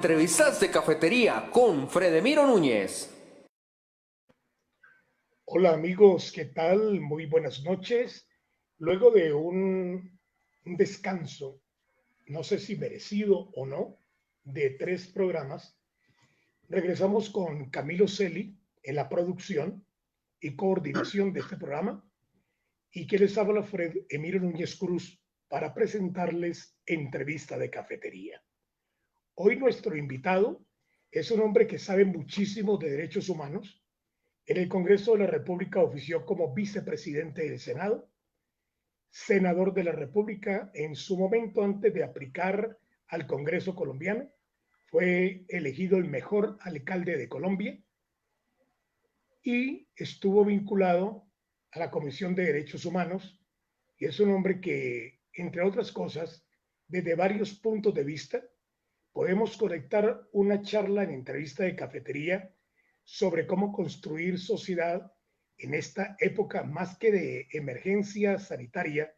Entrevistas de Cafetería con Fredemiro Núñez. Hola amigos, ¿qué tal? Muy buenas noches. Luego de un descanso, no sé si merecido o no, de 3 programas, regresamos con Camilo Celi en la producción y coordinación de este programa y que les habla Fred Emiro Núñez Cruz para presentarles Entrevista de Cafetería. Hoy nuestro invitado es un hombre que sabe muchísimo de derechos humanos. En el Congreso de la República ofició como vicepresidente del Senado, senador de la República en su momento antes de aplicar al Congreso colombiano. Fue elegido el mejor alcalde de Colombia y estuvo vinculado a la Comisión de Derechos Humanos. Y es un hombre que, entre otras cosas, desde varios puntos de vista, podemos conectar una charla en entrevista de cafetería sobre cómo construir sociedad en esta época más que de emergencia sanitaria,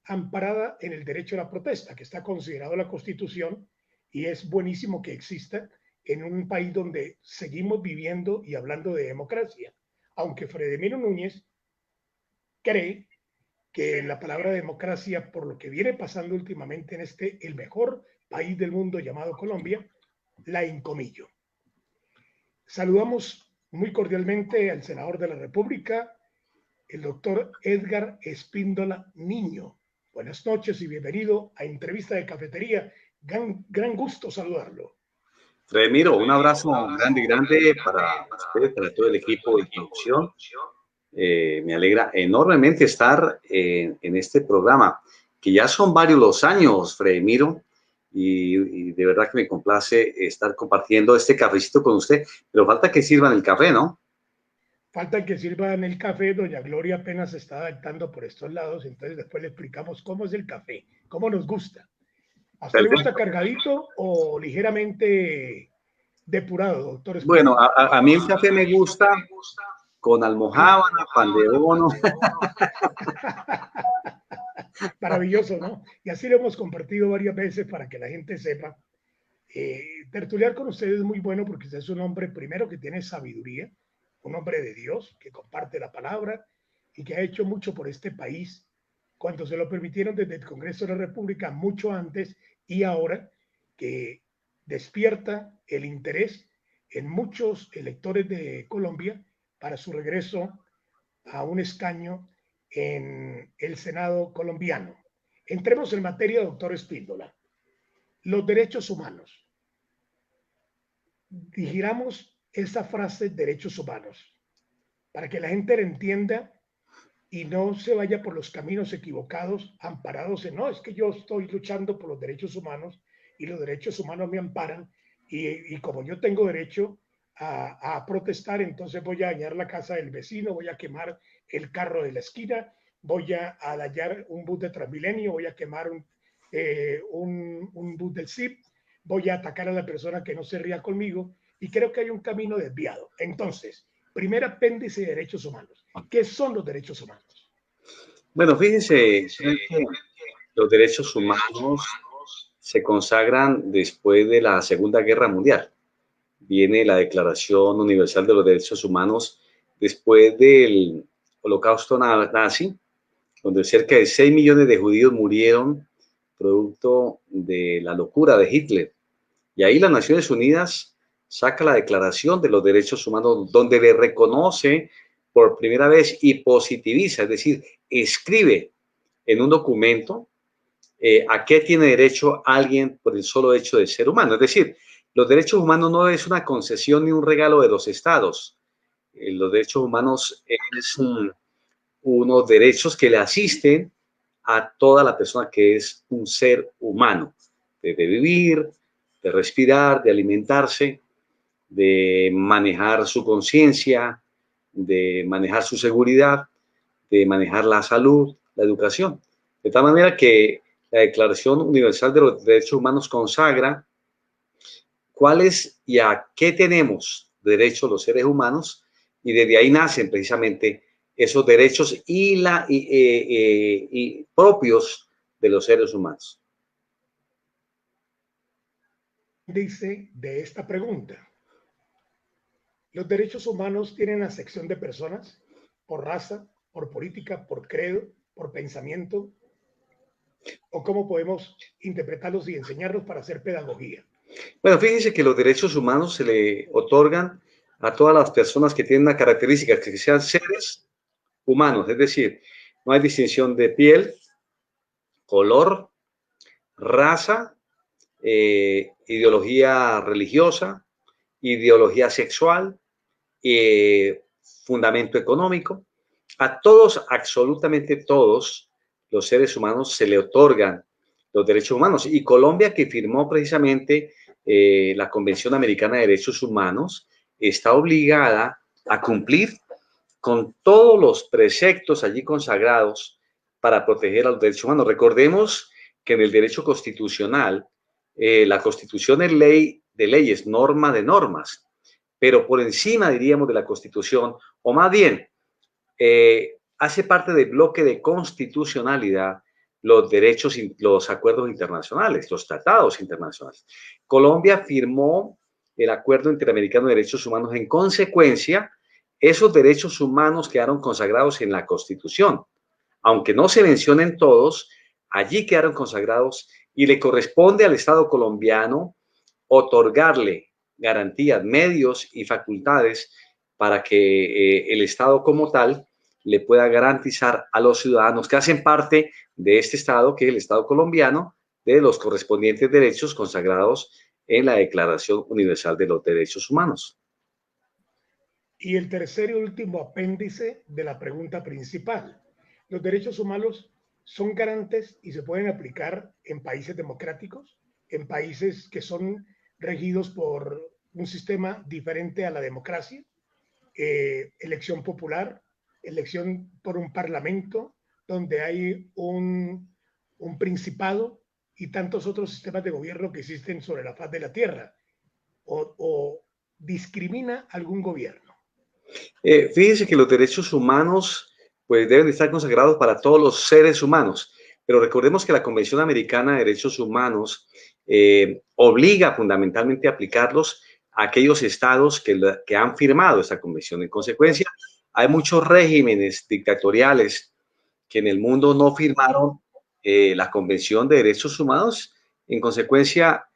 amparada en el derecho a la protesta, que está considerado en la Constitución, y es buenísimo que exista en un país donde seguimos viviendo y hablando de democracia, aunque Fredemiro Núñez cree que la palabra democracia, por lo que viene pasando últimamente en el mejor país del mundo llamado Colombia, la encomillo. Saludamos muy cordialmente al senador de la República, el doctor Edgar Espíndola Niño. Buenas noches y bienvenido a Entrevista de Cafetería. Gran gusto saludarlo. Remiro, un abrazo grande para usted, para todo el equipo de producción. Me alegra enormemente estar en este programa, que ya son varios los años, Fredemiro, y de verdad que me complace estar compartiendo este cafecito con usted, pero falta que sirvan el café, ¿no? Falta que sirvan el café. Doña Gloria apenas se está adaptando por estos lados, entonces después le explicamos cómo es el café, cómo nos gusta. ¿A usted le gusta cargadito o ligeramente depurado, doctor Espíndola? Bueno, a mí el café me gusta con almojábana, pan de bono. Maravilloso, ¿no? Y así lo hemos compartido varias veces para que la gente sepa. Tertuliar con ustedes es muy bueno porque usted es un hombre primero que tiene sabiduría, un hombre de Dios que comparte la palabra y que ha hecho mucho por este país cuando se lo permitieron desde el Congreso de la República, mucho antes, y ahora que despierta el interés en muchos electores de Colombia para su regreso a un escaño en el Senado colombiano. Entremos en materia, doctor Espíndola. Los derechos humanos. Digiramos esa frase, derechos humanos, para que la gente la entienda y no se vaya por los caminos equivocados, amparados en, no, es que yo estoy luchando por los derechos humanos y los derechos humanos me amparan y como yo tengo derecho a protestar, entonces voy a dañar la casa del vecino, voy a quemar el carro de la esquina, voy a dañar un bus de Transmilenio, voy a quemar un bus del CIP, voy a atacar a la persona que no se ría conmigo, y creo que hay un camino desviado. Entonces, primer apéndice de derechos humanos. ¿Qué son los derechos humanos? Bueno, fíjense que los derechos humanos se consagran después de la Segunda Guerra Mundial. Viene la Declaración Universal de los Derechos Humanos después del Holocausto nazi, donde cerca de 6 millones de judíos murieron producto de la locura de Hitler. Y ahí las Naciones Unidas saca la Declaración de los Derechos Humanos, donde le reconoce por primera vez y positiviza, es decir, escribe en un documento a qué tiene derecho alguien por el solo hecho de ser humano. Es decir, los derechos humanos no es una concesión ni un regalo de los estados. Los derechos humanos es unos derechos que le asisten a toda la persona que es un ser humano, de vivir, de respirar, de alimentarse, de manejar su conciencia, de manejar su seguridad, de manejar la salud, la educación. De tal manera que la Declaración Universal de los Derechos Humanos consagra cuáles y a qué tenemos derecho los seres humanos, y desde ahí nacen precisamente esos derechos propios de los seres humanos. Dice de esta pregunta: ¿los derechos humanos tienen acepción de personas por raza, por política, por credo, por pensamiento? ¿O cómo podemos interpretarlos y enseñarlos para hacer pedagogía? Bueno, fíjense que los derechos humanos se le otorgan a todas las personas que tienen una característica, que sean seres humanos, es decir, no hay distinción de piel, color, raza, ideología religiosa, ideología sexual, fundamento económico. A todos, absolutamente todos los seres humanos se le otorgan los derechos humanos. Y Colombia, que firmó precisamente la Convención Americana de Derechos Humanos, está obligada a cumplir con todos los preceptos allí consagrados para proteger a los derechos humanos. Recordemos que en el derecho constitucional, la Constitución es ley de leyes, norma de normas, pero por encima, diríamos, de la Constitución, o más bien, hace parte del bloque de constitucionalidad los derechos, los acuerdos internacionales, los tratados internacionales. Colombia firmó el Acuerdo Interamericano de Derechos Humanos. En consecuencia, esos derechos humanos quedaron consagrados en la Constitución. Aunque no se mencionen todos, allí quedaron consagrados y le corresponde al Estado colombiano otorgarle garantías, medios y facultades para que el Estado como tal le pueda garantizar a los ciudadanos que hacen parte de este Estado, que es el Estado colombiano, de los correspondientes derechos consagrados en la Declaración Universal de los Derechos Humanos. Y el tercer y último apéndice de la pregunta principal: ¿los derechos humanos son garantes y se pueden aplicar en países democráticos, en países que son regidos por un sistema diferente a la democracia? Elección popular, elección por un parlamento, donde hay un principado y tantos otros sistemas de gobierno que existen sobre la faz de la tierra, o discrimina algún gobierno. Fíjense que los derechos humanos pues deben estar consagrados para todos los seres humanos, pero recordemos que la Convención Americana de Derechos Humanos obliga fundamentalmente a aplicarlos a aquellos estados que han firmado esta convención. En consecuencia, hay muchos regímenes dictatoriales que en el mundo no firmaron la Convención de Derechos Humanos. En consecuencia,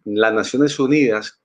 las Naciones Unidas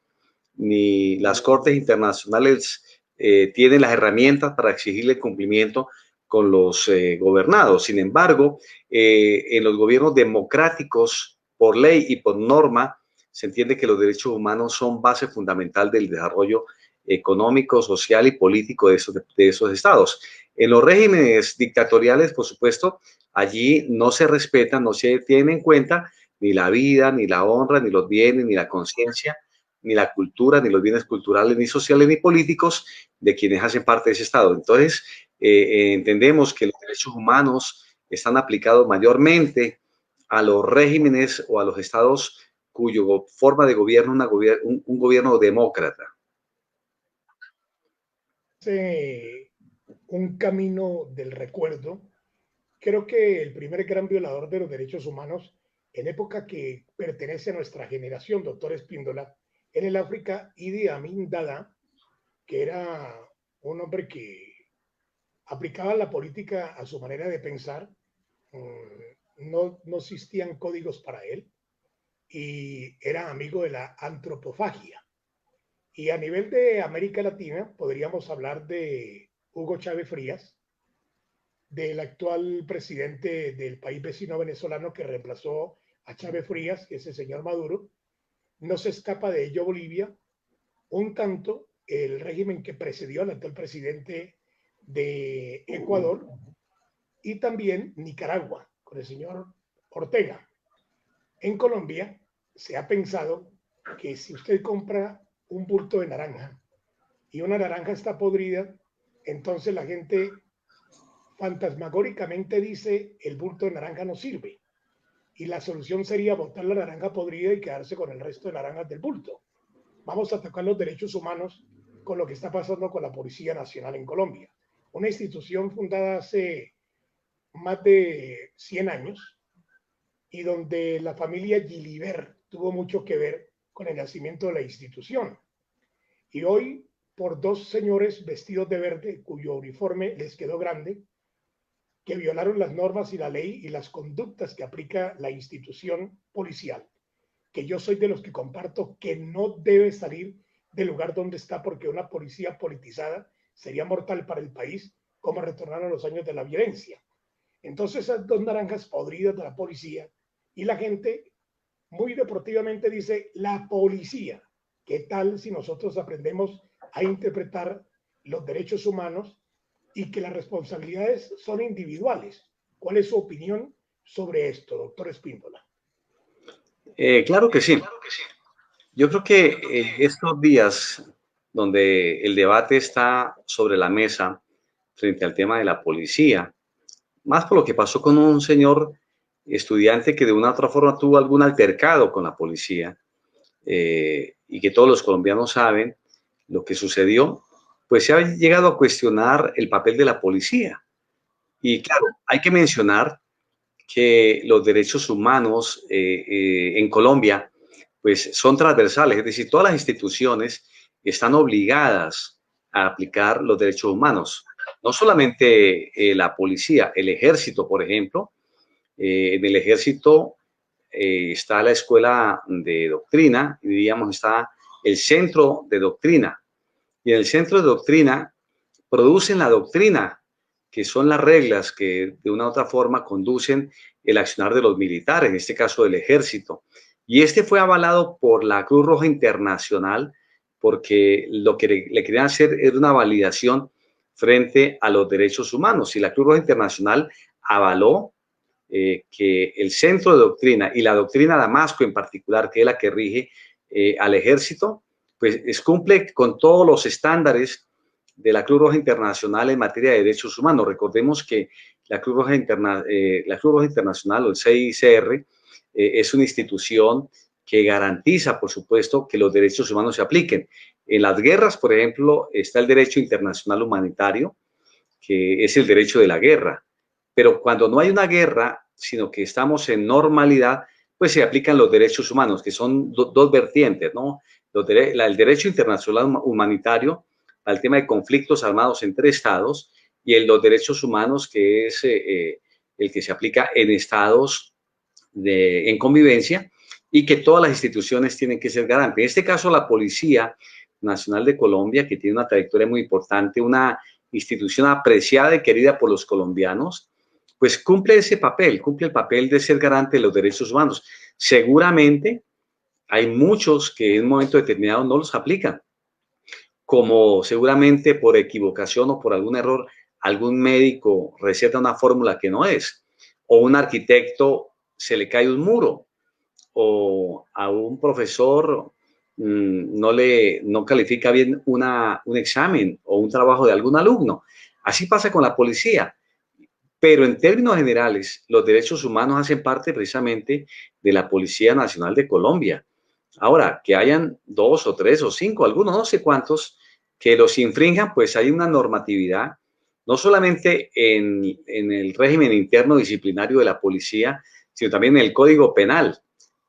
ni las Cortes Internacionales tienen las herramientas para exigirle el cumplimiento con los gobernados. Sin embargo, en los gobiernos democráticos, por ley y por norma, se entiende que los derechos humanos son base fundamental del desarrollo económico, social y político de esos estados. En los regímenes dictatoriales, por supuesto, allí no se respetan, no se tiene en cuenta ni la vida, ni la honra, ni los bienes, ni la conciencia, ni la cultura, ni los bienes culturales, ni sociales, ni políticos de quienes hacen parte de ese Estado. Entonces, entendemos que los derechos humanos están aplicados mayormente a los regímenes o a los estados cuyo forma de gobierno un gobierno demócrata. Un camino del recuerdo. Creo que el primer gran violador de los derechos humanos, en época que pertenece a nuestra generación, doctor Espíndola, en el África, Idi Amin Dada, que era un hombre que aplicaba la política a su manera de pensar. No existían códigos para él y era amigo de la antropofagia. Y a nivel de América Latina, podríamos hablar de Hugo Chávez Frías, del actual presidente del país vecino venezolano que reemplazó a Chávez Frías, que es el señor Maduro. No se escapa de ello Bolivia, un tanto el régimen que precedió al actual presidente de Ecuador, y también Nicaragua, con el señor Ortega. En Colombia se ha pensado que si usted compra un bulto de naranja y una naranja está podrida, entonces la gente fantasmagóricamente dice el bulto de naranja no sirve. Y la solución sería botar la naranja podrida y quedarse con el resto de naranjas del bulto. Vamos a tocar los derechos humanos con lo que está pasando con la Policía Nacional en Colombia. Una institución fundada hace más de 100 años y donde la familia Gilibert tuvo mucho que ver con el nacimiento de la institución. Y hoy, por dos señores vestidos de verde, cuyo uniforme les quedó grande, que violaron las normas y la ley y las conductas que aplica la institución policial, que yo soy de los que comparto que no debe salir del lugar donde está, porque una policía politizada sería mortal para el país, como retornaron los años de la violencia. Entonces, esas dos naranjas podridas de la policía, y la gente muy deportivamente dice, la policía. ¿Qué tal si nosotros aprendemos a interpretar los derechos humanos y que las responsabilidades son individuales? ¿Cuál es su opinión sobre esto, doctor Espíndola? Claro que sí. Yo creo que estos días donde el debate está sobre la mesa frente al tema de la policía, más por lo que pasó con un señor estudiante que de una u otra forma tuvo algún altercado con la policía, y que todos los colombianos saben lo que sucedió, pues se ha llegado a cuestionar el papel de la policía. Y claro, hay que mencionar que los derechos humanos en Colombia pues son transversales, es decir, todas las instituciones están obligadas a aplicar los derechos humanos. No solamente la policía, el ejército, por ejemplo. En el ejército está la escuela de doctrina, y diríamos está el centro de doctrina. Y en el centro de doctrina producen la doctrina, que son las reglas que de una u otra forma conducen el accionar de los militares, en este caso del ejército. Y este fue avalado por la Cruz Roja Internacional, porque lo que le querían hacer era una validación frente a los derechos humanos. Y la Cruz Roja Internacional avaló que el centro de doctrina y la doctrina Damasco en particular, que es la que rige al ejército, pues cumple con todos los estándares de la Cruz Roja Internacional en materia de derechos humanos. Recordemos que la Cruz Roja Internacional o el CICR es una institución que garantiza, por supuesto, que los derechos humanos se apliquen. En las guerras, por ejemplo, está el derecho internacional humanitario, que es el derecho de la guerra. Pero cuando no hay una guerra, sino que estamos en normalidad, pues se aplican los derechos humanos, que son dos vertientes, ¿no? El derecho internacional humanitario al tema de conflictos armados entre estados, y los derechos humanos, que es el que se aplica en estados en convivencia, y que todas las instituciones tienen que ser garantes. En este caso, la Policía Nacional de Colombia, que tiene una trayectoria muy importante, una institución apreciada y querida por los colombianos, pues cumple ese papel, cumple el papel de ser garante de los derechos humanos. Seguramente hay muchos que en un momento determinado no los aplican, como seguramente por equivocación o por algún error, algún médico receta una fórmula que no es, o un arquitecto se le cae un muro, o a un profesor no califica bien un examen o un trabajo de algún alumno. Así pasa con la policía. Pero en términos generales, los derechos humanos hacen parte precisamente de la Policía Nacional de Colombia. Ahora, que hayan 2 o 3 o 5, algunos no sé cuántos, que los infrinjan, pues hay una normatividad, no solamente en el régimen interno disciplinario de la policía, sino también en el Código Penal.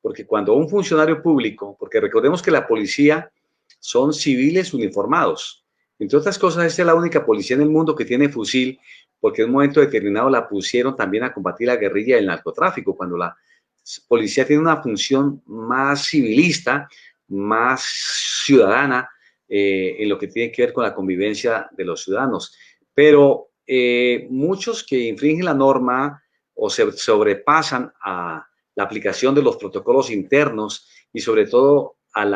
Porque cuando un funcionario público, porque recordemos que la policía son civiles uniformados, entre otras cosas, esta es la única policía en el mundo que tiene fusil, porque en un momento determinado la pusieron también a combatir la guerrilla y el narcotráfico, cuando la policía tiene una función más civilista, más ciudadana, en lo que tiene que ver con la convivencia de los ciudadanos. Pero muchos que infringen la norma o se sobrepasan a la aplicación de los protocolos internos y sobre todo a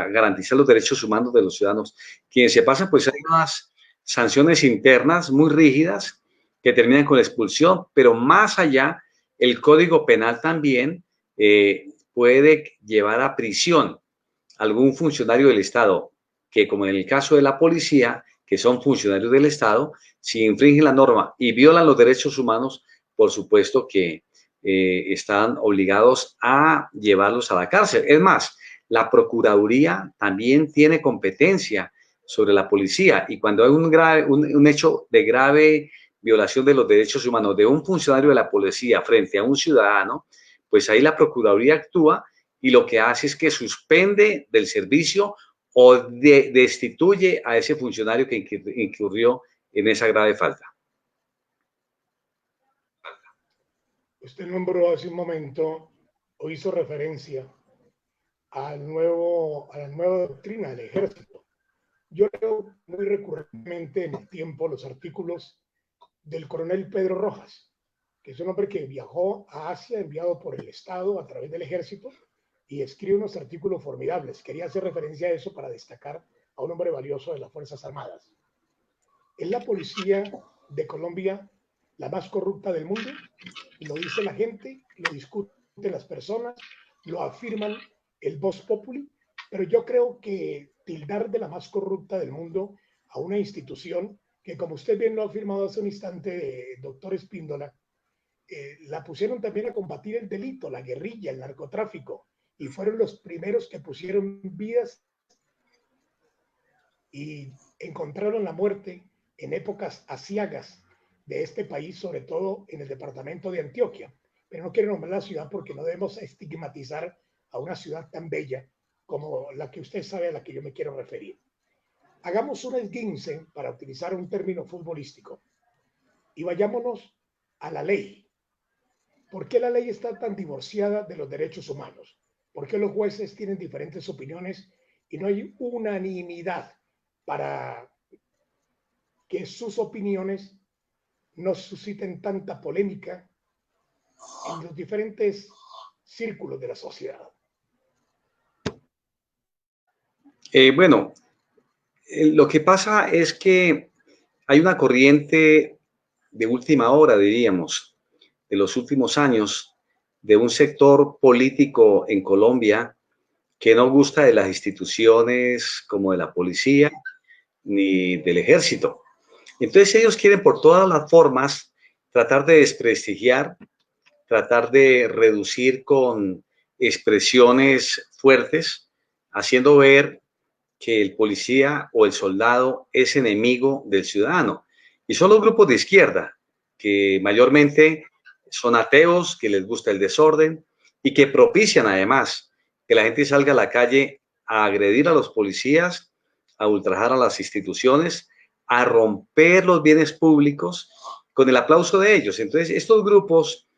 garantizar los derechos humanos de los ciudadanos, quienes se pasan, pues hay unas sanciones internas muy rígidas que terminan con la expulsión, pero más allá, el Código Penal también puede llevar a prisión a algún funcionario del Estado, que como en el caso de la policía, que son funcionarios del Estado, si infringen la norma y violan los derechos humanos, por supuesto que están obligados a llevarlos a la cárcel. Es más, la Procuraduría también tiene competencia sobre la policía, y cuando hay un hecho de grave violación de los derechos humanos de un funcionario de la policía frente a un ciudadano, pues ahí la Procuraduría actúa y lo que hace es que suspende del servicio o destituye a ese funcionario que incurrió en esa grave falta. Usted nombró hace un momento o hizo referencia a la nueva doctrina del ejército. Yo leo muy recurrentemente en el tiempo los artículos del coronel Pedro Rojas, que es un hombre que viajó a Asia enviado por el Estado a través del ejército y escribe unos artículos formidables. Quería hacer referencia a eso para destacar a un hombre valioso de las Fuerzas Armadas. ¿Es la policía de Colombia la más corrupta del mundo? Lo dice la gente, lo discuten las personas, lo afirman el Vox Populi, pero yo creo que tildar de la más corrupta del mundo a una institución que, como usted bien lo ha afirmado hace un instante, doctor Espíndola, la pusieron también a combatir el delito, la guerrilla, el narcotráfico, y fueron los primeros que pusieron vidas y encontraron la muerte en épocas aciagas de este país, sobre todo en el departamento de Antioquia. Pero no quiero nombrar la ciudad porque no debemos estigmatizar a una ciudad tan bella como la que usted sabe a la que yo me quiero referir. Hagamos un esguince, para utilizar un término futbolístico, y vayámonos a la ley. ¿Por qué la ley está tan divorciada de los derechos humanos? ¿Por qué los jueces tienen diferentes opiniones y no hay unanimidad para que sus opiniones no susciten tanta polémica en los diferentes círculos de la sociedad? Bueno, lo que pasa es que hay una corriente de última hora, diríamos, de los últimos años, de un sector político en Colombia que no gusta de las instituciones como de la policía ni del ejército. Entonces ellos quieren por todas las formas tratar de desprestigiar, tratar de reducir con expresiones fuertes, haciendo ver que el policía o el soldado es enemigo del ciudadano. Y son los grupos de izquierda, que mayormente son ateos, que les gusta el desorden y que propician además que la gente salga a la calle a agredir a los policías, a ultrajar a las instituciones, a romper los bienes públicos con el aplauso de ellos. Entonces, estos grupos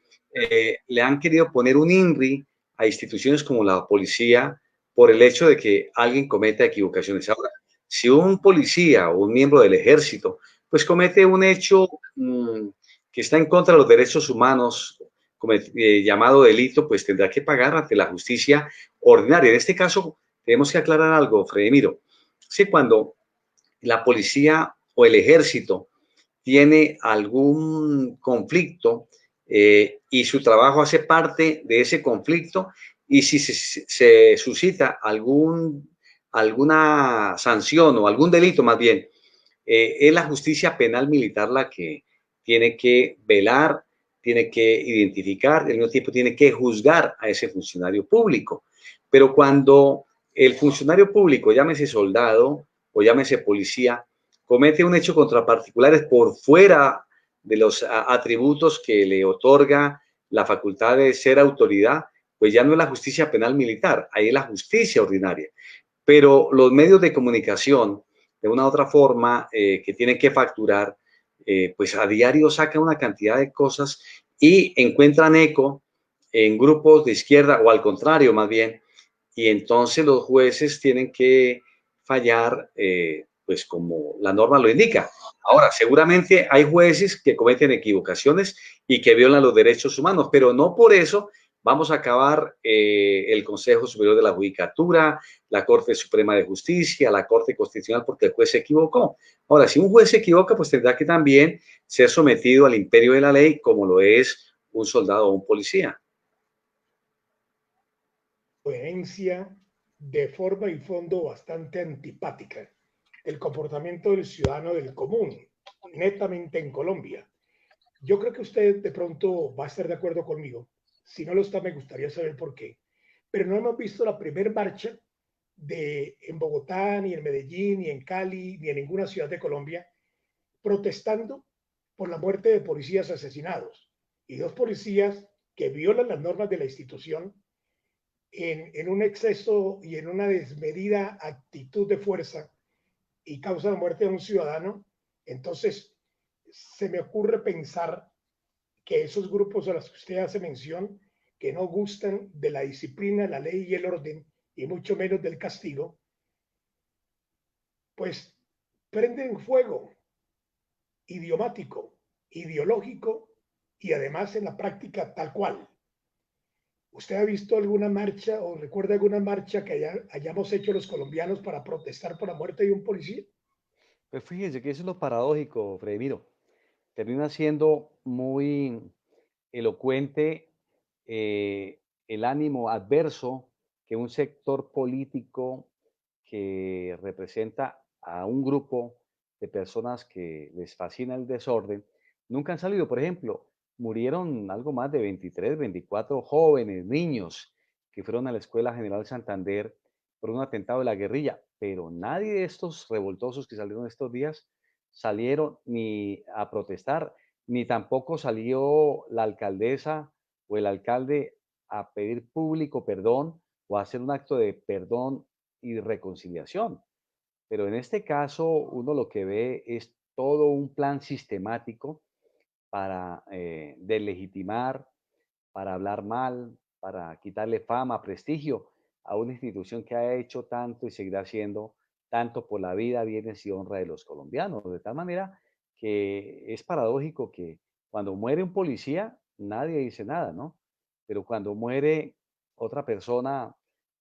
le han querido poner un INRI a instituciones como la policía por el hecho de que alguien cometa equivocaciones. Ahora, si un policía o un miembro del ejército pues comete un hecho que está en contra de los derechos humanos, llamado delito, pues tendrá que pagar ante la justicia ordinaria. En este caso, tenemos que aclarar algo, Fredemiro. Sí, cuando la policía o el ejército tiene algún conflicto y su trabajo hace parte de ese conflicto, y si se suscita alguna sanción o algún delito más bien, es la justicia penal militar la que tiene que velar, tiene que identificar, al mismo tiempo tiene que juzgar a ese funcionario público. Pero cuando el funcionario público, llámese soldado o llámese policía, comete un hecho contra particulares por fuera de los atributos que le otorga la facultad de ser autoridad, pues ya no es la justicia penal militar, ahí es la justicia ordinaria. Pero los medios de comunicación, de una u otra forma, que tienen que facturar, pues a diario sacan una cantidad de cosas y encuentran eco en grupos de izquierda o al contrario, más bien, y entonces los jueces tienen que fallar, pues como la norma lo indica. Ahora, seguramente hay jueces que cometen equivocaciones y que violan los derechos humanos, pero no por eso vamos a acabar el Consejo Superior de la Judicatura, la Corte Suprema de Justicia, la Corte Constitucional, porque el juez se equivocó. Ahora, si un juez se equivoca, pues tendrá que también ser sometido al imperio de la ley, como lo es un soldado o un policía. Coherencia de forma y fondo bastante antipática el comportamiento del ciudadano del común, netamente en Colombia. Yo creo que usted de pronto va a estar de acuerdo conmigo. Si no lo está, me gustaría saber por qué. Pero no hemos visto la primer marcha en Bogotá, ni en Medellín, ni en Cali, ni en ninguna ciudad de Colombia, protestando por la muerte de policías asesinados y dos policías que violan las normas de la institución en un exceso y en una desmedida actitud de fuerza y causa la muerte de un ciudadano, entonces se me ocurre pensar que esos grupos a los que usted hace mención, que no gustan de la disciplina, la ley y el orden, y mucho menos del castigo, pues prenden fuego idiomático, ideológico y además en la práctica tal cual. ¿Usted ha visto alguna marcha o recuerda alguna marcha que hayamos hecho los colombianos para protestar por la muerte de un policía? Pues fíjese que eso es lo paradójico, Fredemiro. Termina siendo muy elocuente el ánimo adverso que un sector político que representa a un grupo de personas que les fascina el desorden, nunca han salido. Por ejemplo, murieron algo más de 23, 24 jóvenes, niños, que fueron a la Escuela General Santander por un atentado de la guerrilla, pero nadie de estos revoltosos que salieron estos días salieron ni a protestar, ni tampoco salió la alcaldesa o el alcalde a pedir público perdón o a hacer un acto de perdón y reconciliación. Pero en este caso, uno lo que ve es todo un plan sistemático para deslegitimar, para hablar mal, para quitarle fama, prestigio a una institución que ha hecho tanto y seguirá haciendo tanto por la vida, bienes y honra de los colombianos. De tal manera que es paradójico que cuando muere un policía, nadie dice nada, ¿no? Pero cuando muere otra persona,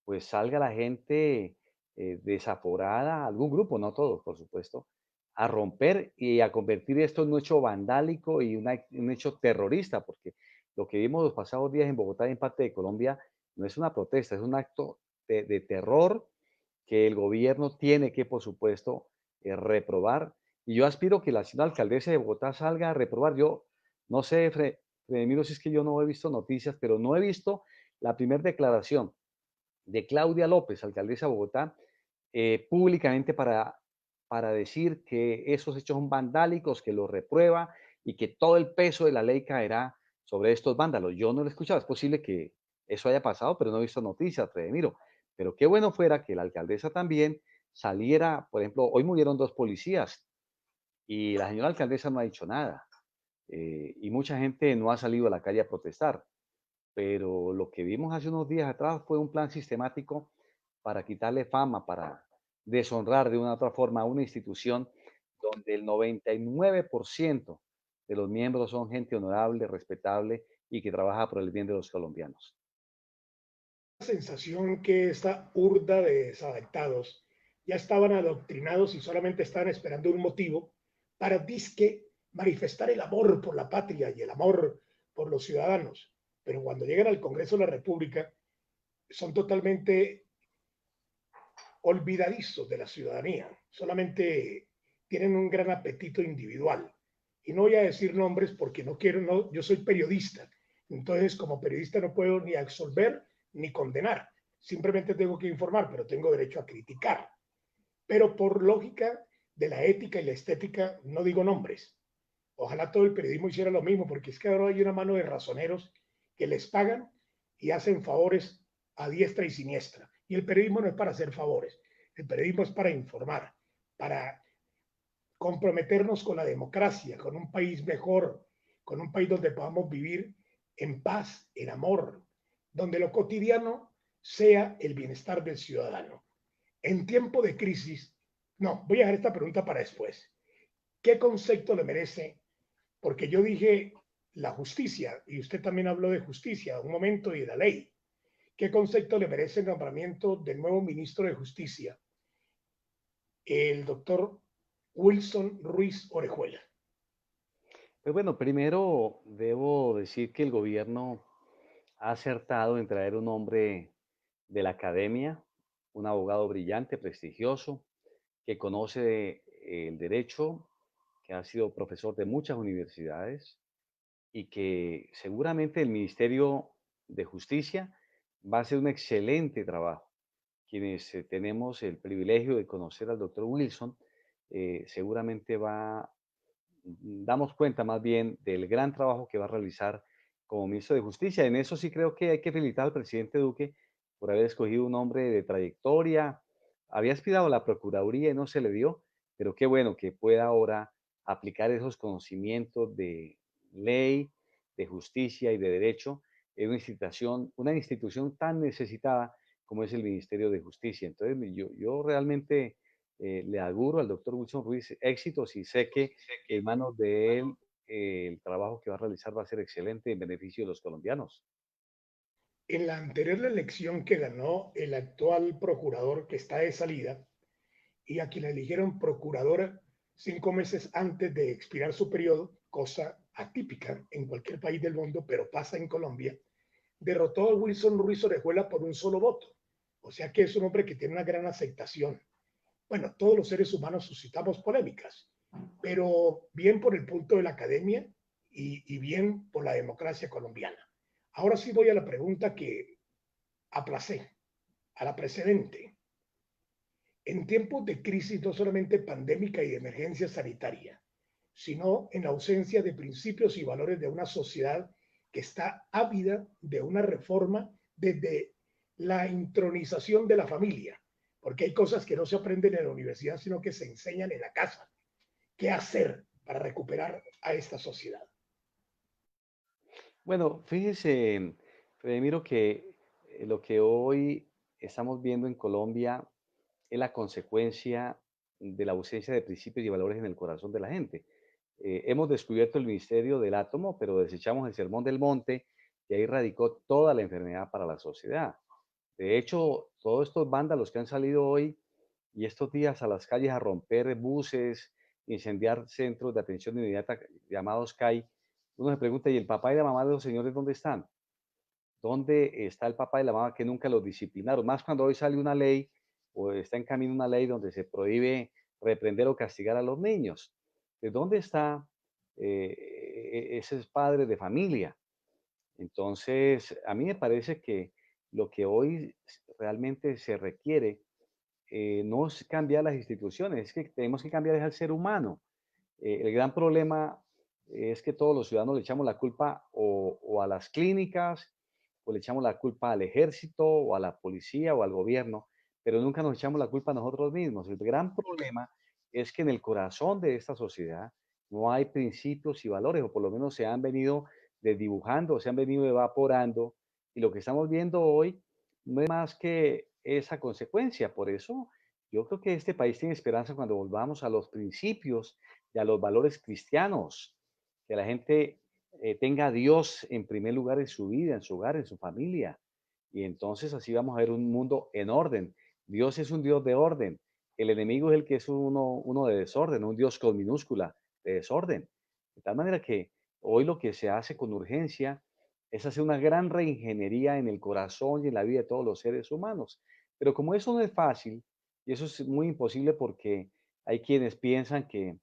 pues salga la gente desaforada, algún grupo, no todos, por supuesto, a romper y a convertir esto en un hecho vandálico y un hecho terrorista, porque lo que vimos los pasados días en Bogotá y en parte de Colombia no es una protesta, es un acto de terror que el gobierno tiene que, por supuesto, reprobar. Y yo aspiro que la señora alcaldesa de Bogotá salga a reprobar. Yo no sé, Fredemiro, si es que yo no he visto noticias, pero no he visto la primera declaración de Claudia López, alcaldesa de Bogotá, públicamente para decir que esos hechos son vandálicos, que los reprueba y que todo el peso de la ley caerá sobre estos vándalos. Yo no lo he escuchado, es posible que eso haya pasado, pero no he visto noticias, Fredemiro. Pero qué bueno fuera que la alcaldesa también saliera, por ejemplo, hoy murieron dos policías y la señora alcaldesa no ha dicho nada. Y mucha gente no ha salido a la calle a protestar, pero lo que vimos hace unos días atrás fue un plan sistemático para quitarle fama, para deshonrar de una u otra forma a una institución donde el 99% de los miembros son gente honorable, respetable y que trabaja por el bien de los colombianos. Sensación que esta hurda de desadaptados ya estaban adoctrinados y solamente estaban esperando un motivo para disque manifestar el amor por la patria y el amor por los ciudadanos. Pero cuando llegan al Congreso de la República son totalmente olvidadizos de la ciudadanía, solamente tienen un gran apetito individual. Y no voy a decir nombres porque no quiero, no, yo soy periodista, entonces como periodista no puedo ni absolver ni condenar, simplemente tengo que informar, pero tengo derecho a criticar. Pero por lógica de la ética y la estética, no digo nombres. Ojalá todo el periodismo hiciera lo mismo, porque es que ahora hay una mano de razoneros que les pagan y hacen favores a diestra y siniestra. Y el periodismo no es para hacer favores, el periodismo es para informar, para comprometernos con la democracia, con un país mejor, con un país donde podamos vivir en paz, en amor, donde lo cotidiano sea el bienestar del ciudadano. En tiempo de crisis, no, voy a dejar esta pregunta para después. ¿Qué concepto le merece? Porque yo dije la justicia, y usted también habló de justicia un momento y de la ley. ¿Qué concepto le merece el nombramiento del nuevo ministro de Justicia, el doctor Wilson Ruiz Orejuela? Pues bueno, primero debo decir que el gobierno ha acertado en traer un hombre de la academia, un abogado brillante, prestigioso, que conoce el derecho, que ha sido profesor de muchas universidades y que seguramente el Ministerio de Justicia va a hacer un excelente trabajo. Quienes tenemos el privilegio de conocer al doctor Wilson, seguramente damos cuenta más bien del gran trabajo que va a realizar como ministro de Justicia. En eso sí creo que hay que felicitar al presidente Duque, por haber escogido un hombre de trayectoria. Había aspirado a la Procuraduría y no se le dio, pero qué bueno que pueda ahora aplicar esos conocimientos de ley, de justicia y de derecho en una institución tan necesitada como es el Ministerio de Justicia. Entonces, yo realmente le auguro al doctor Wilson Ruiz éxitos y sé que en manos de él el trabajo que va a realizar va a ser excelente en beneficio de los colombianos. En la anterior elección que ganó el actual procurador que está de salida y a quien eligieron procuradora 5 meses antes de expirar su periodo, cosa atípica en cualquier país del mundo, pero pasa en Colombia, derrotó a Wilson Ruiz Orejuela por un solo voto. O sea que es un hombre que tiene una gran aceptación. Bueno, todos los seres humanos suscitamos polémicas, pero bien por el punto de la academia y bien por la democracia colombiana. Ahora sí voy a la pregunta que aplacé, a la precedente. En tiempos de crisis no solamente pandémica y de emergencia sanitaria, sino en ausencia de principios y valores de una sociedad que está ávida de una reforma desde la intronización de la familia, porque hay cosas que no se aprenden en la universidad, sino que se enseñan en la casa. ¿Qué hacer para recuperar a esta sociedad? Bueno, fíjese, Fredemiro, que lo que hoy estamos viendo en Colombia es la consecuencia de la ausencia de principios y valores en el corazón de la gente. Hemos descubierto el misterio del átomo, pero desechamos el sermón del monte y ahí radicó toda la enfermedad para la sociedad. De hecho, todos estos vándalos que han salido hoy y estos días a las calles a romper buses, incendiar centros de atención inmediata llamados CAI, uno se pregunta, ¿y el papá y la mamá de los señores dónde están? ¿Dónde está el papá y la mamá que nunca los disciplinaron? Más cuando hoy sale una ley o está en camino una ley donde se prohíbe reprender o castigar a los niños. ¿De dónde está ese padre de familia? Entonces, a mí me parece que lo que hoy realmente se requiere no es cambiar las instituciones, es que tenemos que cambiar al ser humano. El gran problema es que todos los ciudadanos le echamos la culpa o a las clínicas, o le echamos la culpa al ejército, o a la policía, o al gobierno, pero nunca nos echamos la culpa a nosotros mismos. El gran problema es que en el corazón de esta sociedad no hay principios y valores, o por lo menos se han venido desdibujando, se han venido evaporando, y lo que estamos viendo hoy no es más que esa consecuencia. Por eso yo creo que este país tiene esperanza cuando volvamos a los principios y a los valores cristianos, que la gente tenga a Dios en primer lugar en su vida, en su hogar, en su familia. Y entonces así vamos a ver un mundo en orden. Dios es un Dios de orden. El enemigo es el que es uno de desorden, un Dios con minúscula de desorden. De tal manera que hoy lo que se hace con urgencia es hacer una gran reingeniería en el corazón y en la vida de todos los seres humanos. Pero como eso no es fácil, y eso es muy imposible porque hay quienes piensan que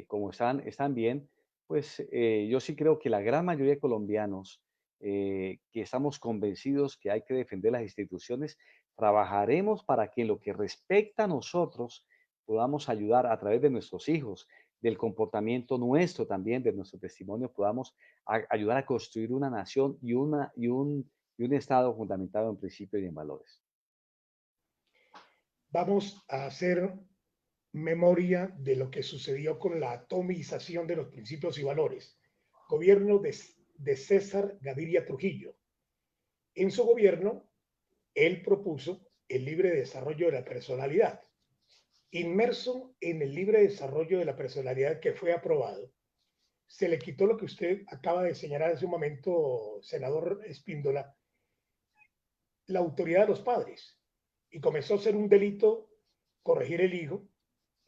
como están bien, pues yo sí creo que la gran mayoría de colombianos que estamos convencidos que hay que defender las instituciones, trabajaremos para que en lo que respecta a nosotros podamos ayudar a través de nuestros hijos, del comportamiento nuestro también, de nuestro testimonio, podamos ayudar a construir una nación y un Estado fundamentado en principios y en valores. Vamos a hacer memoria de lo que sucedió con la atomización de los principios y valores. Gobierno de César Gaviria Trujillo. En su gobierno, él propuso el libre desarrollo de la personalidad. Inmerso en el libre desarrollo de la personalidad que fue aprobado, se le quitó lo que usted acaba de señalar hace un momento, senador Espíndola, la autoridad de los padres. Y comenzó a ser un delito corregir el hijo.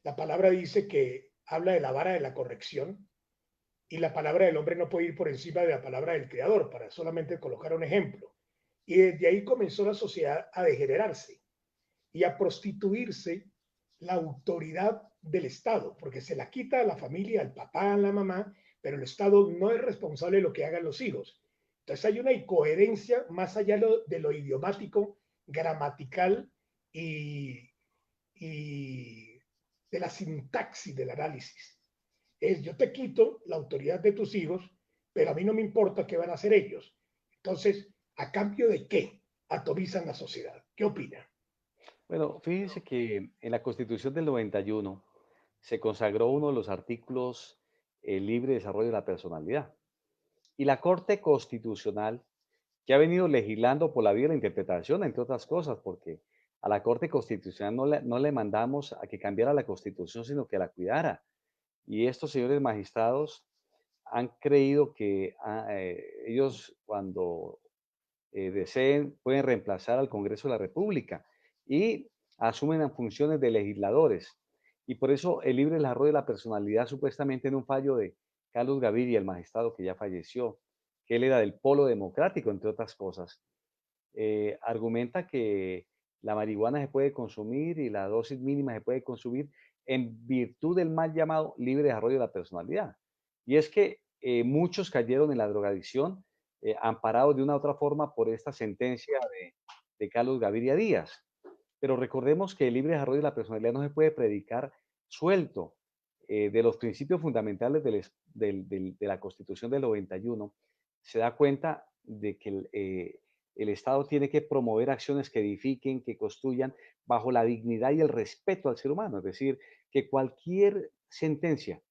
La palabra dice que habla de la vara de la corrección y la palabra del hombre no puede ir por encima de la palabra del creador, para solamente colocar un ejemplo. Y desde ahí comenzó la sociedad a degenerarse y a prostituirse la autoridad del Estado, porque se la quita a la familia, al papá, a la mamá, pero el Estado no es responsable de lo que hagan los hijos. Entonces hay una incoherencia más allá de lo idiomático, gramatical y de la sintaxis del análisis. Es yo te quito la autoridad de tus hijos, pero a mí no me importa qué van a hacer ellos. Entonces, ¿a cambio de qué? atomizan la sociedad. ¿Qué opina? Bueno, fíjense que en la Constitución del 91 se consagró uno de los artículos, el libre desarrollo de la personalidad. Y la Corte Constitucional, que ha venido legislando por la vía de la interpretación, entre otras cosas, porque a la Corte Constitucional no le mandamos a que cambiara la Constitución, sino que la cuidara. Y estos señores magistrados han creído que ellos cuando deseen pueden reemplazar al Congreso de la República y asumen las funciones de legisladores. Y por eso el libre desarrollo de la personalidad, supuestamente en un fallo de Carlos Gaviria, el magistrado que ya falleció, que él era del polo democrático, entre otras cosas, argumenta que la marihuana se puede consumir y la dosis mínima se puede consumir en virtud del mal llamado libre desarrollo de la personalidad. Y es que muchos cayeron en la drogadicción, amparados de una u otra forma por esta sentencia de Carlos Gaviria Díaz. Pero recordemos que el libre desarrollo de la personalidad no se puede predicar suelto. De los principios fundamentales de la Constitución del 91, se da cuenta de que el Estado tiene que promover acciones que edifiquen, que construyan bajo la dignidad y el respeto al ser humano. Es decir, que cualquier sentencia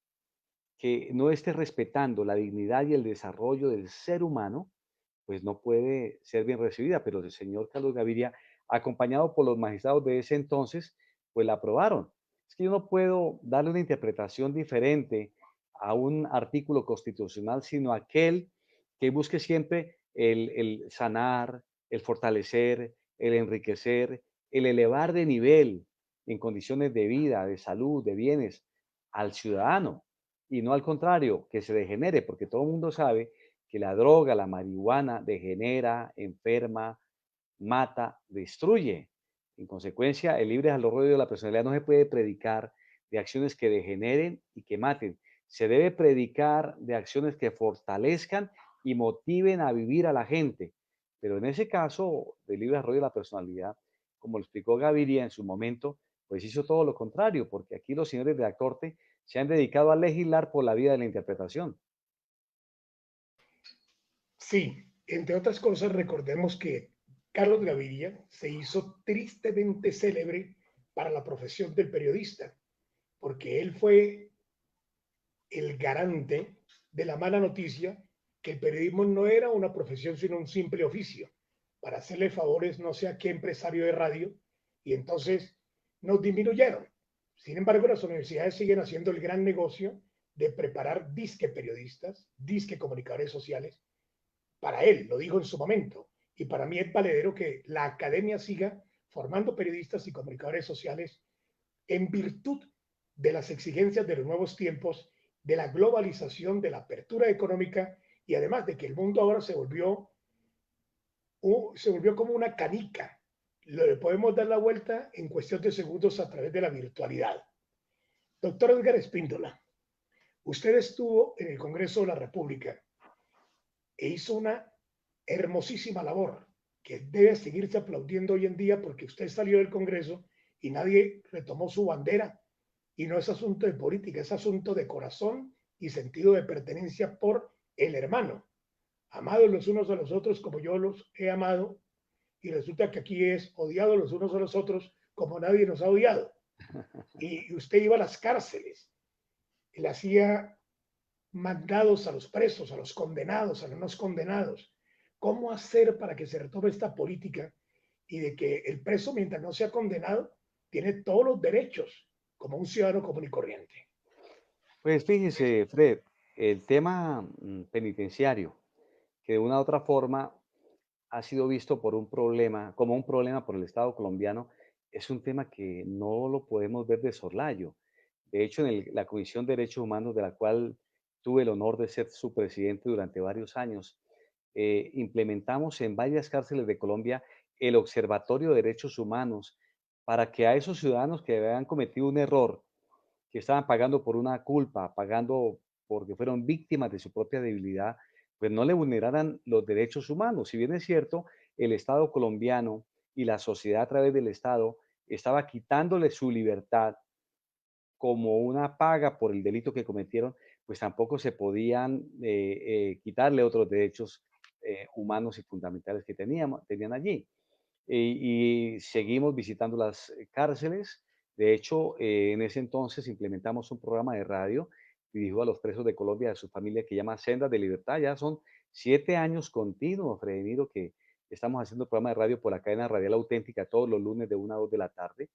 que no esté respetando la dignidad y el desarrollo del ser humano, pues no puede ser bien recibida. Pero el señor Carlos Gaviria, acompañado por los magistrados de ese entonces, pues la aprobaron. Es que yo no puedo darle una interpretación diferente a un artículo constitucional, sino aquel que busque siempre el sanar, el fortalecer, el enriquecer, el elevar de nivel en condiciones de vida, de salud, de bienes al ciudadano y no al contrario, que se degenere, porque todo el mundo sabe que la droga, la marihuana, degenera, enferma, mata, destruye. En consecuencia, el libre desarrollo de la personalidad no se puede predicar de acciones que degeneren y que maten. Se debe predicar de acciones que fortalezcan y motiven a vivir a la gente. Pero en ese caso del libre desarrollo de la personalidad, como lo explicó Gaviria en su momento, pues hizo todo lo contrario, porque aquí los señores de la Corte se han dedicado a legislar por la vía de la interpretación. Sí, entre otras cosas, recordemos que Carlos Gaviria se hizo tristemente célebre para la profesión del periodista, porque él fue el garante de la mala noticia que el periodismo no era una profesión, sino un simple oficio, para hacerle favores no sé a qué empresario de radio, y entonces nos disminuyeron. Sin embargo, las universidades siguen haciendo el gran negocio de preparar disque periodistas, disque comunicadores sociales, para él, lo dijo en su momento, y para mí es valedero que la academia siga formando periodistas y comunicadores sociales en virtud de las exigencias de los nuevos tiempos, de la globalización, de la apertura económica y además de que el mundo ahora se volvió como una canica. Le podemos dar la vuelta en cuestión de segundos a través de la virtualidad. Doctor Edgar Espíndola, usted estuvo en el Congreso de la República e hizo una hermosísima labor que debe seguirse aplaudiendo hoy en día porque usted salió del Congreso y nadie retomó su bandera. Y no es asunto de política, es asunto de corazón y sentido de pertenencia por el hermano. Amados los unos a los otros como yo los he amado, y resulta que aquí es odiados los unos a los otros como nadie nos ha odiado. Y usted iba a las cárceles, le hacía mandados a los presos, a los condenados, a los no condenados. ¿Cómo hacer para que se retome esta política y de que el preso, mientras no sea condenado, tiene todos los derechos como un ciudadano común y corriente? Pues fíjese, Fred, el tema penitenciario, que de una u otra forma ha sido visto por un problema, como un problema por el Estado colombiano, es un tema que no lo podemos ver de soslayo. De hecho, en la Comisión de Derechos Humanos, de la cual tuve el honor de ser su presidente durante varios años, implementamos en varias cárceles de Colombia el Observatorio de Derechos Humanos para que a esos ciudadanos que habían cometido un error, que estaban pagando por una culpa, pagando porque fueron víctimas de su propia debilidad, pues no le vulneraran los derechos humanos. Si bien es cierto, el Estado colombiano y la sociedad a través del Estado estaba quitándole su libertad como una paga por el delito que cometieron, pues tampoco se podían quitarle otros derechos humanos y fundamentales que tenían allí. y seguimos visitando las cárceles. De hecho, en ese entonces implementamos un programa de radio dirigido a los presos de Colombia y a su familia que llama Sendas de Libertad. Ya son 7 años continuos, Fredemiro, que estamos haciendo programa de radio por la cadena radial auténtica todos los lunes de 1 a 2 de la tarde.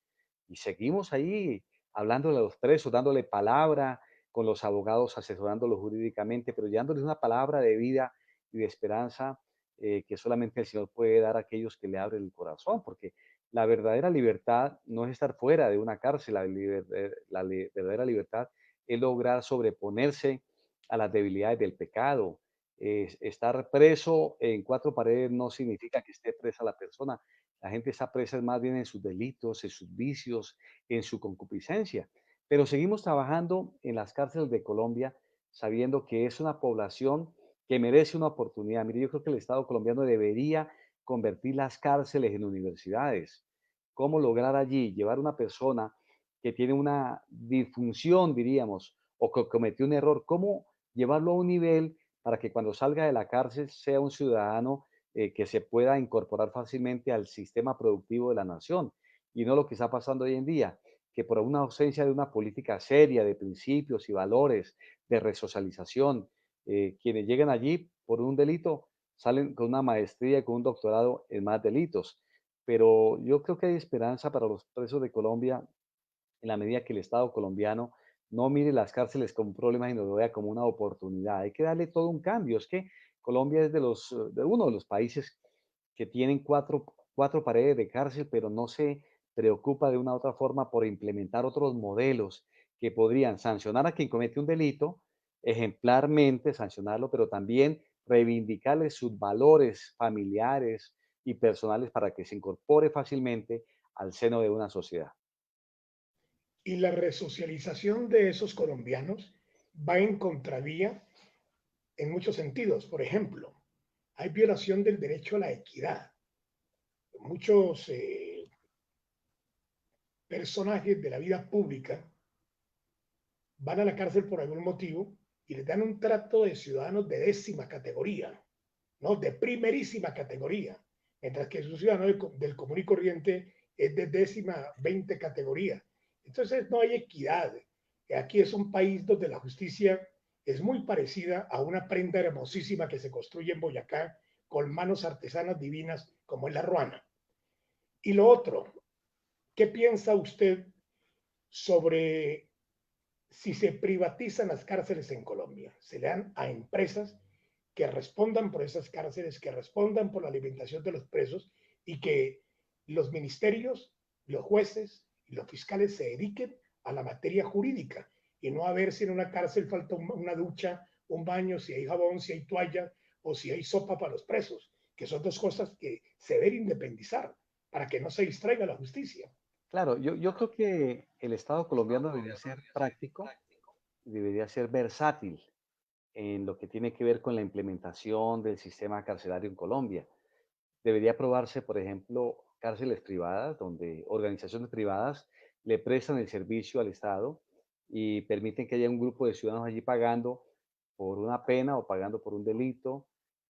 Y seguimos ahí hablándole a los presos, dándole palabra, con los abogados asesorándolos jurídicamente, pero dándoles una palabra de vida y de esperanza que solamente el Señor puede dar a aquellos que le abren el corazón, porque la verdadera libertad no es estar fuera de una cárcel, verdadera libertad es lograr sobreponerse a las debilidades del pecado. Estar preso en cuatro paredes no significa que esté presa la persona. La gente está presa más bien en sus delitos, en sus vicios, en su concupiscencia. Pero seguimos trabajando en las cárceles de Colombia sabiendo que es una población que merece una oportunidad. Mire, yo creo que el Estado colombiano debería convertir las cárceles en universidades. ¿Cómo lograr allí llevar a una persona que tiene una disfunción, diríamos, o que cometió un error? ¿Cómo llevarlo a un nivel para que cuando salga de la cárcel sea un ciudadano que se pueda incorporar fácilmente al sistema productivo de la nación? Y no lo que está pasando hoy en día, que por una ausencia de una política seria de principios y valores, de resocialización, quienes llegan allí por un delito salen con una maestría y con un doctorado en más delitos. Pero yo creo que hay esperanza para los presos de Colombia en la medida que el Estado colombiano no mire las cárceles como un problema y lo vea como una oportunidad. Hay que darle todo un cambio. Es que Colombia es de uno de los países que tienen cuatro paredes de cárcel, pero no se preocupa de una u otra forma por implementar otros modelos que podrían sancionar a quien comete un delito, ejemplarmente sancionarlo, pero también reivindicarle sus valores familiares y personales para que se incorpore fácilmente al seno de una sociedad. Y la resocialización de esos colombianos va en contravía en muchos sentidos. Por ejemplo, hay violación del derecho a la equidad. Muchos personajes de la vida pública van a la cárcel por algún motivo y les dan un trato de ciudadanos de décima categoría, ¿no? De primerísima categoría, mientras que un ciudadano del común y corriente es de décima 20 categoría. Entonces no hay equidad. Aquí es un país donde la justicia es muy parecida a una prenda hermosísima que se construye en Boyacá con manos artesanas divinas como es la ruana. Y lo otro, ¿qué piensa usted sobre si se privatizan las cárceles en Colombia? Se le dan a empresas que respondan por esas cárceles, que respondan por la alimentación de los presos y que los ministerios, los jueces y los fiscales se dediquen a la materia jurídica y no a ver si en una cárcel falta una ducha, un baño, si hay jabón, si hay toalla o si hay sopa para los presos, que son dos cosas que se deben independizar para que no se distraiga la justicia. Claro, yo creo que el Estado colombiano debería ser práctico, debería ser versátil en lo que tiene que ver con la implementación del sistema carcelario en Colombia. Debería aprobarse, por ejemplo, cárceles privadas, donde organizaciones privadas le prestan el servicio al Estado y permiten que haya un grupo de ciudadanos allí pagando por una pena o pagando por un delito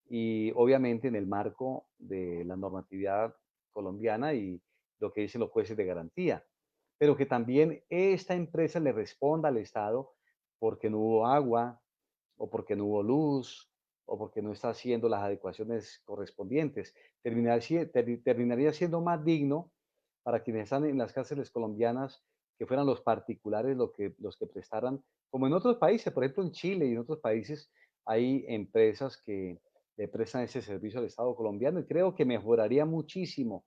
y obviamente en el marco de la normatividad colombiana y lo que dicen los jueces de garantía, pero que también esta empresa le responda al Estado porque no hubo agua o porque no hubo luz o porque no está haciendo las adecuaciones correspondientes. Terminaría siendo más digno para quienes están en las cárceles colombianas que fueran los particulares los que prestaran, como en otros países, por ejemplo en Chile y en otros países hay empresas que le prestan ese servicio al Estado colombiano y creo que mejoraría muchísimo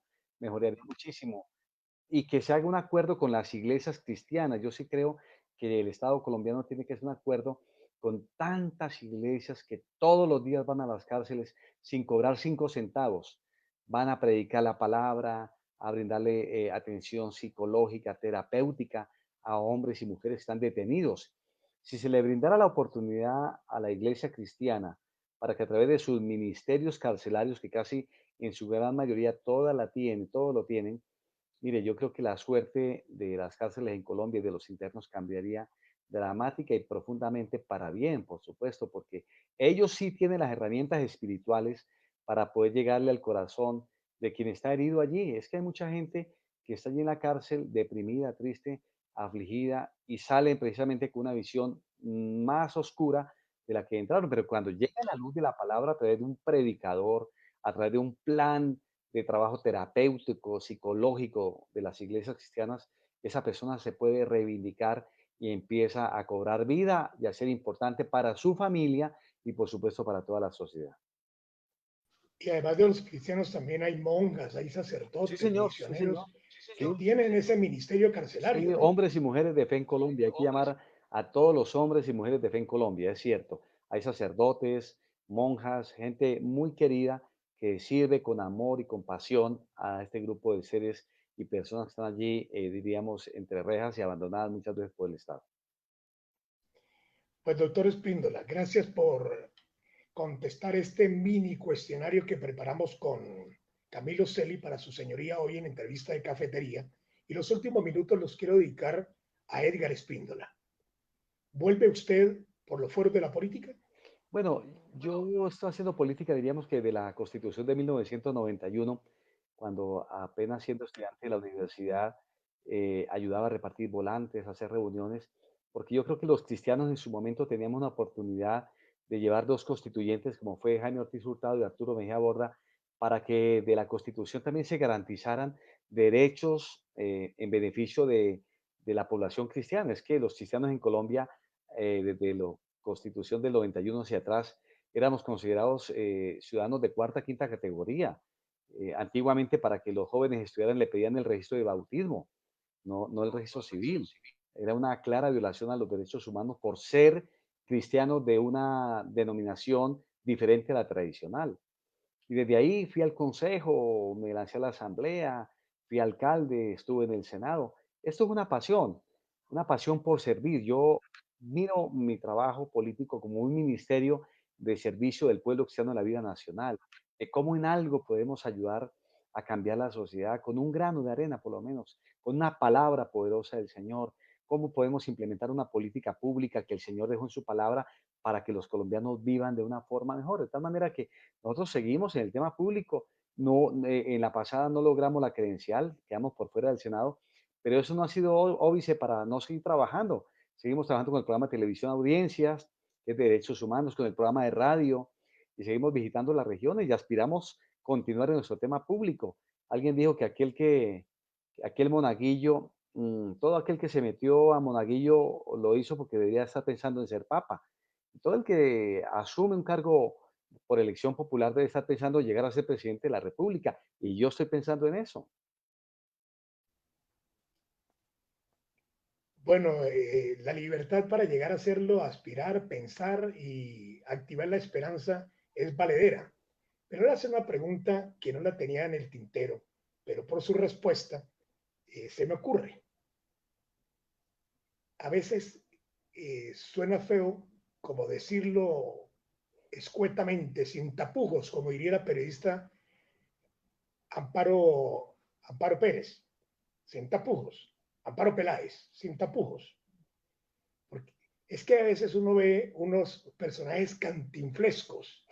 y que se haga un acuerdo con las iglesias cristianas. Yo sí creo que el Estado colombiano tiene que hacer un acuerdo con tantas iglesias que todos los días van a las cárceles sin cobrar 5 centavos. Van a predicar la palabra, a brindarle atención psicológica, terapéutica a hombres y mujeres que están detenidos. Si se le brindara la oportunidad a la iglesia cristiana para que a través de sus ministerios carcelarios, que casi en su gran mayoría todos lo tienen, mire, yo creo que la suerte de las cárceles en Colombia y de los internos cambiaría dramática y profundamente para bien, por supuesto, porque ellos sí tienen las herramientas espirituales para poder llegarle al corazón de quien está herido allí. Es que hay mucha gente que está allí en la cárcel, deprimida, triste, afligida, y salen precisamente con una visión más oscura de la que entraron. Pero cuando llega la luz de la palabra a través de un predicador, a través de un plan de trabajo terapéutico, psicológico de las iglesias cristianas, esa persona se puede reivindicar y empieza a cobrar vida y a ser importante para su familia y por supuesto para toda la sociedad. Y además de los cristianos también hay monjas, hay Sí, sacerdotes, señor, sí, señor. misioneros que Sí, tienen ese ministerio sí, carcelario, ¿no? hombres y mujeres de fe en Colombia. Hay que llamar a todos los hombres y mujeres de fe en Colombia, es cierto. Hay sacerdotes, monjas, gente muy querida que sirve con amor y compasión a este grupo de seres y personas que están allí, diríamos, entre rejas y abandonadas muchas veces por el Estado. Pues doctor Espíndola, gracias por contestar este mini cuestionario que preparamos con Camilo Celi para su señoría hoy en entrevista de cafetería. Y los últimos minutos los quiero dedicar a Edgar Espíndola. ¿Vuelve usted por lo fuerte de la política? Bueno, yo estoy haciendo política, diríamos que de la Constitución de 1991, cuando apenas siendo estudiante de la universidad, ayudaba a repartir volantes, a hacer reuniones, porque yo creo que los cristianos en su momento teníamos una oportunidad de llevar dos constituyentes, como fue Jaime Ortiz Hurtado y Arturo Mejía Borda, para que de la Constitución también se garantizaran derechos en beneficio de la población cristiana. Es que los cristianos en Colombia, desde lo Constitución del 91 hacia atrás, éramos considerados ciudadanos de cuarta, quinta categoría. Antiguamente, para que los jóvenes estudiaran, le pedían el registro de bautismo, no el registro civil. Era una clara violación a los derechos humanos por ser cristianos de una denominación diferente a la tradicional. Y desde ahí fui al consejo, me lancé a la asamblea, fui alcalde, estuve en el Senado. Esto es una pasión por servir. Yo miro mi trabajo político como un ministerio de servicio del pueblo cristiano en la vida nacional, de cómo en algo podemos ayudar a cambiar la sociedad con un grano de arena, por lo menos, con una palabra poderosa del Señor, cómo podemos implementar una política pública que el Señor dejó en su palabra para que los colombianos vivan de una forma mejor, de tal manera que nosotros seguimos en el tema público. No, en la pasada no logramos la credencial, quedamos por fuera del Senado, pero eso no ha sido óbice para no seguir trabajando. Seguimos trabajando con el programa de televisión Audiencias, que es de derechos humanos, con el programa de radio, y seguimos visitando las regiones y aspiramos continuar en nuestro tema público. Alguien dijo que aquel monaguillo, todo aquel que se metió a monaguillo lo hizo porque debería estar pensando en ser papa. Todo el que asume un cargo por elección popular debe estar pensando llegar a ser presidente de la República. Y yo estoy pensando en eso. Bueno, la libertad para llegar a hacerlo, aspirar, pensar y activar la esperanza es valedera. Pero le hace una pregunta que no la tenía en el tintero, pero por su respuesta se me ocurre. A veces suena feo como decirlo escuetamente, sin tapujos, como diría la periodista Amparo Pérez, sin tapujos, Amparo Peláez, sin tapujos. Porque es que a veces uno ve unos personajes cantinflescos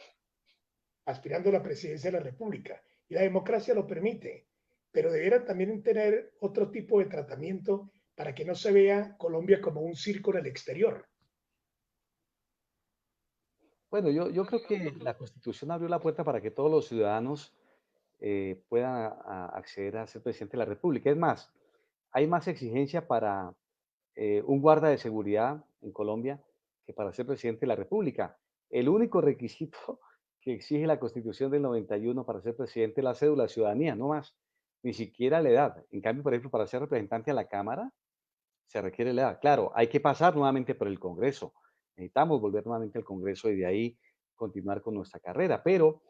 aspirando a la presidencia de la República y la democracia lo permite, pero debieran también tener otro tipo de tratamiento para que no se vea Colombia como un circo en el exterior. Bueno, yo creo que la Constitución abrió la puerta para que todos los ciudadanos puedan acceder a ser presidente de la República. Es más, hay más exigencia para un guarda de seguridad en Colombia que para ser presidente de la República. El único requisito que exige la Constitución del 91 para ser presidente es la cédula de ciudadanía, no más, ni siquiera la edad. En cambio, por ejemplo, para ser representante a la Cámara se requiere la edad. Claro, hay que pasar nuevamente por el Congreso. Necesitamos volver nuevamente al Congreso y de ahí continuar con nuestra carrera. Pero,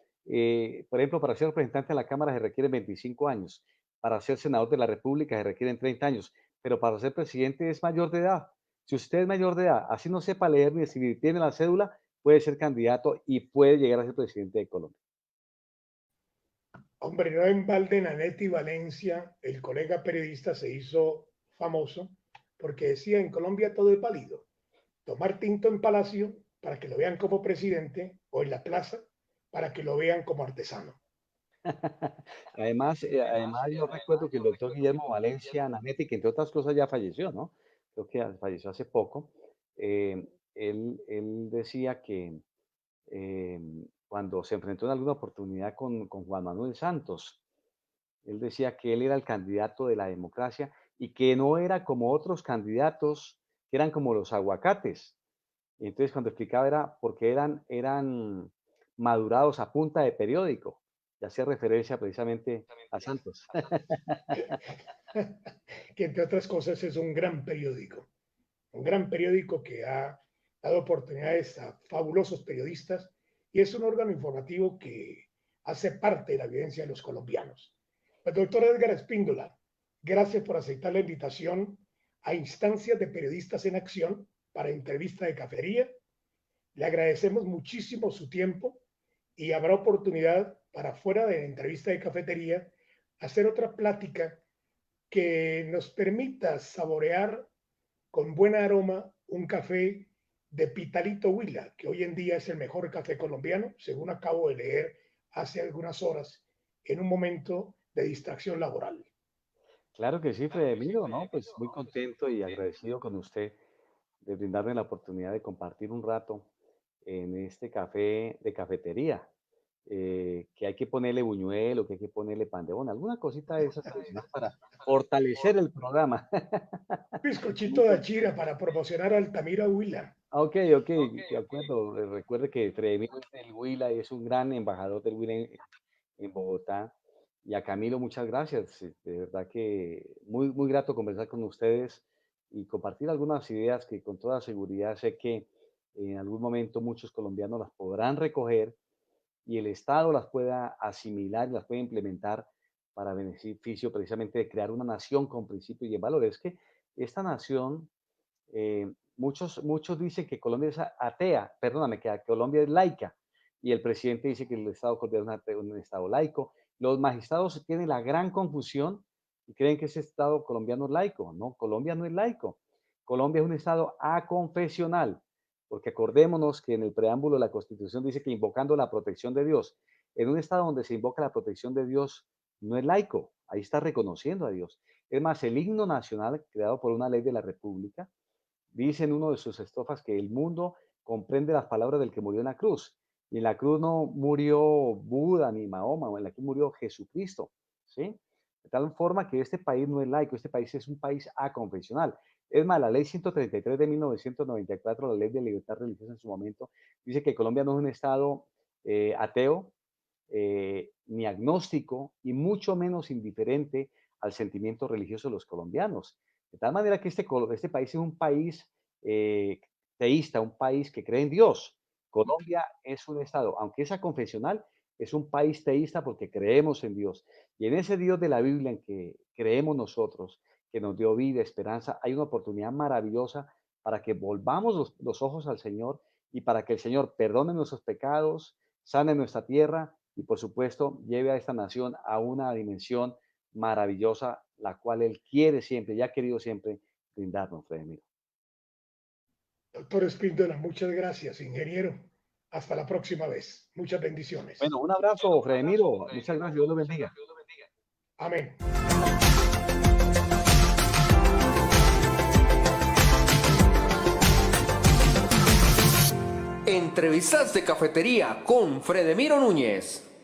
por ejemplo, para ser representante a la Cámara se requieren 25 años. Para ser senador de la República se requieren 30 años. Pero para ser presidente es mayor de edad. Si usted es mayor de edad, así no sepa leer ni escribir, tiene la cédula, puede ser candidato y puede llegar a ser presidente de Colombia. Hombre, no en balde Nanetti Valencia, el colega periodista se hizo famoso porque decía en Colombia todo es válido. Tomar tinto en Palacio para que lo vean como presidente o en la plaza para que lo vean como artesano. Además, yo recuerdo que el doctor Guillermo Valencia Nanetti, que entre otras cosas ya falleció, ¿no? Creo que falleció hace poco. Él decía que cuando se enfrentó en alguna oportunidad con Juan Manuel Santos, él decía que él era el candidato de la democracia y que no era como otros candidatos que eran como los aguacates. Y entonces cuando explicaba era porque eran madurados a punta de periódico. Y hacía referencia precisamente a Santos. Que entre otras cosas es un gran periódico que ha dado oportunidades a fabulosos periodistas y es un órgano informativo que hace parte de la vivencia de los colombianos. Pues, doctor Edgar Espíndola, gracias por aceptar la invitación a Instancias de Periodistas en Acción para entrevista de cafetería. Le agradecemos muchísimo su tiempo y habrá oportunidad para fuera de la entrevista de cafetería hacer otra plática que nos permita saborear con buen aroma un café de Pitalito Huila, que hoy en día es el mejor café colombiano, según acabo de leer hace algunas horas, en un momento de distracción laboral. Claro que sí, Fredemiro, ¿no? Pues muy contento y agradecido con usted de brindarme la oportunidad de compartir un rato en este café de cafetería, que hay que ponerle buñuelo, que hay que ponerle pan de bono, alguna cosita de esas adicional para fortalecer el programa. Bizcochito de Achira para promocionar a Altamira Huila. Ok, ok, de acuerdo. Recuerde que Fredemiro es del Huila y es un gran embajador del Huila en Bogotá. Y a Camilo, muchas gracias. De verdad que muy, muy grato conversar con ustedes y compartir algunas ideas que con toda seguridad sé que en algún momento muchos colombianos las podrán recoger y el Estado las pueda asimilar y las pueda implementar para beneficio precisamente de crear una nación con principios y valores. Es que esta nación, muchos dicen que Colombia es atea, perdóname, que Colombia es laica, y el presidente dice que el Estado colombiano es un Estado laico. Los magistrados tienen la gran confusión y creen que ese Estado colombiano es laico. No, Colombia no es laico. Colombia es un Estado aconfesional, porque acordémonos que en el preámbulo de la Constitución dice que invocando la protección de Dios, en un Estado donde se invoca la protección de Dios, no es laico, ahí está reconociendo a Dios. Es más, el himno nacional, creado por una ley de la República, dice en uno de sus estrofas que el mundo comprende las palabras del que murió en la cruz. Y en la cruz no murió Buda ni Mahoma, en la cruz murió Jesucristo, ¿sí? De tal forma que este país no es laico, este país es un país aconfesional. Es más, la ley 133 de 1994, la ley de libertad religiosa en su momento, dice que Colombia no es un estado ateo, ni agnóstico, y mucho menos indiferente al sentimiento religioso de los colombianos. De tal manera que este país es un país teísta, un país que cree en Dios. Colombia es un estado, aunque es aconfesional, es un país teísta porque creemos en Dios. Y en ese Dios de la Biblia en que creemos nosotros, que nos dio vida, esperanza, hay una oportunidad maravillosa para que volvamos los ojos al Señor y para que el Señor perdone nuestros pecados, sane nuestra tierra y por supuesto lleve a esta nación a una dimensión maravillosa, la cual Él quiere siempre y ha querido siempre brindarnos, Fredemiro. Doctor Espíndola, muchas gracias, ingeniero. Hasta la próxima vez. Muchas bendiciones. Bueno, un abrazo, Fredemiro. Muchas gracias. Dios lo bendiga. Amén. Entrevistas de cafetería con Fredemiro Núñez.